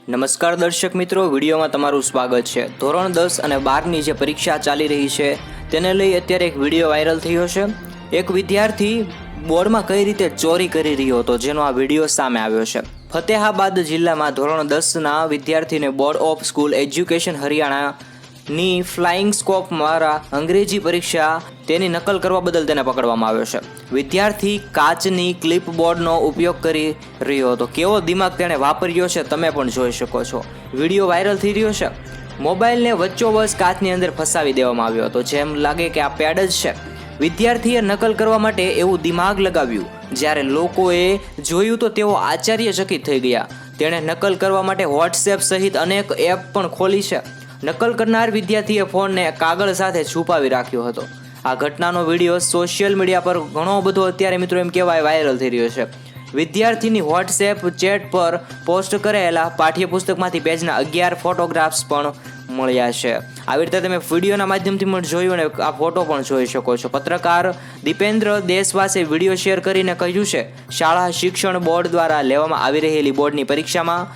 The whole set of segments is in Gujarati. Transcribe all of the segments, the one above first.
નમસ્કાર દર્શક મિત્રો, વિડીયોમાં તમારું સ્વાગત છે। ધોરણ 10 અને 12ની જે પરીક્ષા ચાલી રહી છે તેને લઈ અત્યારે એક વિડીયો વાયરલ થયો છે। એક વિદ્યાર્થી બોર્ડમાં કઈ રીતે ચોરી કરી રહ્યો હતો જેનો આ વિડીયો સામે આવ્યો છે। ફતેહાબાદ જિલ્લામાં ધોરણ 10ના વિદ્યાર્થીને બોર્ડ ઓફ સ્કૂલ એજ્યુકેશન હરિયાણાની ફ્લાઇંગ સ્કોપ દ્વારા અંગ્રેજી પરીક્ષા તેની નકલ કરવા બદલ તેને પકડવામાં આવ્યો છે। વિદ્યાર્થી કાચની ક્લિપબોર્ડનો ઉપયોગ કરી રહ્યો હતો। કેવો દિમાગ તેણે વાપર્યો છે તમે પણ જોઈ શકો છો। વિડીયો વાયરલ થઈ રહ્યો છે। મોબાઈલને વચ્ચોવચ કાચની અંદર ફસાવી દેવામાં આવ્યો હતો, જેમ લાગે કે આ પેડ જ છે। વિદ્યાર્થીએ નકલ કરવા માટે એવું દિમાગ લગાવ્યું, જ્યારે લોકોએ જોયું તો તેઓ આશ્ચર્યચકિત થઈ ગયા। તેણે નકલ કરવા માટે વોટ્સએપ સહિત અનેક એપ પણ ખોલી છે। નકલ કરનાર વિદ્યાર્થીએ ફોનને કાગળ સાથે છુપાવી રાખ્યો હતો। આ ઘટનાનો વિડીયો સોશિયલ મીડિયા પર ઘણો બધો અત્યારે મિત્રો એમ કહેવાય વાયરલ થઈ રહ્યો છે। વિદ્યાર્થીની વોટ્સએપ ચેટ પર પોસ્ટ કરેલા પાઠ્યપુસ્તકમાંથી પેજના 11 ફોટોગ્રાફ્સ પણ મળ્યા છે। આવી રીતે તમે વિડીયોના માધ્યમથી પણ જોયું અને આ ફોટો પણ જોઈ શકો છો। પત્રકાર દીપેન્દ્ર દેશવાસે વિડીયો શેર કરીને કહ્યું છે, શાળા શિક્ષણ બોર્ડ દ્વારા લેવામાં આવી રહેલી બોર્ડની પરીક્ષામાં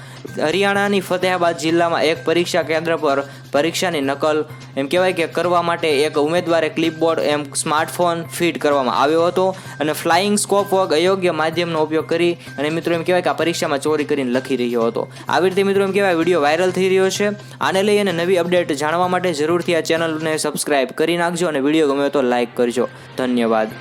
હરિયાણાની ફતેહાબાદ જિલ્લામાં એક પરીક્ષા કેન્દ્ર પર પરીક્ષાની નકલ એમ કહેવાય કે કરવા માટે એક ઉમેદવારે ક્લિપબોર્ડ સ્માર્ટફોન ફિટ કરવામાં આવ્યો હતો અને ફ્લાઇંગ સ્કોપ વગ અયોગ્ય માધ્યમનો ઉપયોગ કરી અને મિત્રો એમ કહેવાય કે આ પરીક્ષામાં ચોરી કરીને લખી રહ્યો હતો। આવી રીતે મિત્રો એમ કહેવાય વિડીયો વાયરલ થઈ રહ્યો છે। આને લઈ અને નવી અપડેટ જાણવા માટે જરૂરથી આ ચેનલને સબસ્ક્રાઇબ કરી નાખજો અને વિડીયો ગમે તો લાઇક કરજો। ધન્યવાદ।